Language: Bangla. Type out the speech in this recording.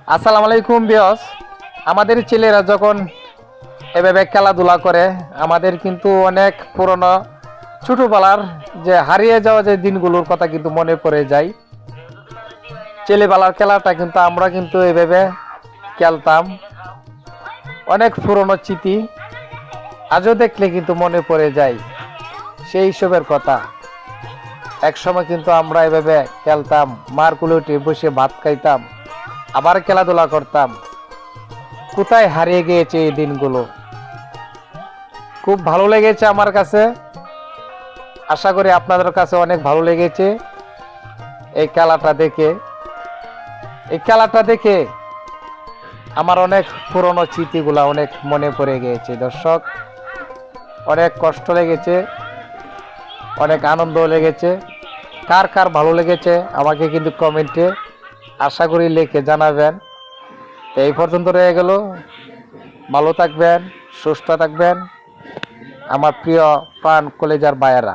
আসসালামু আলাইকুম বিয়স। আমাদের ছেলেরা যখন এভাবে খেলাধুলা করে আমাদের কিন্তু অনেক পুরনো ছোটবেলার যে হারিয়ে যাওয়া যে দিনগুলোর কথা কিন্তু মনে পড়ে যায়। ছেলেবেলার খেলাটা কিন্তু আমরা কিন্তু এভাবে খেলতাম, অনেক পুরনো স্মৃতি আজও দেখলে কিন্তু মনে পড়ে যায় সেই হিসেবের কথা। এক সময় কিন্তু আমরা এভাবে খেলতাম, মার কুলে উঠে বসে ভাত খাইতাম, আবার খেলাধুলা করতাম। কোথায় হারিয়ে গিয়েছে এই দিনগুলো। খুব ভালো লেগেছে আমার কাছে, আশা করি আপনাদের কাছে অনেক ভালো লেগেছে এই খেলাটা দেখে। এই খেলাটা দেখে আমার অনেক পুরনো স্মৃতিগুলা অনেক মনে পড়ে গিয়েছে দর্শক। অনেক কষ্ট লেগেছে, অনেক আনন্দ লেগেছে। কার কার ভালো লেগেছে আমাকে কিন্তু কমেন্টে আশা করি লিখে জানাবেন। এই পর্যন্ত রয়ে গেল। ভালো থাকবেন, সুস্থ থাকবেন আমার প্রিয় প্রাণ কলেজার ভাইয়েরা।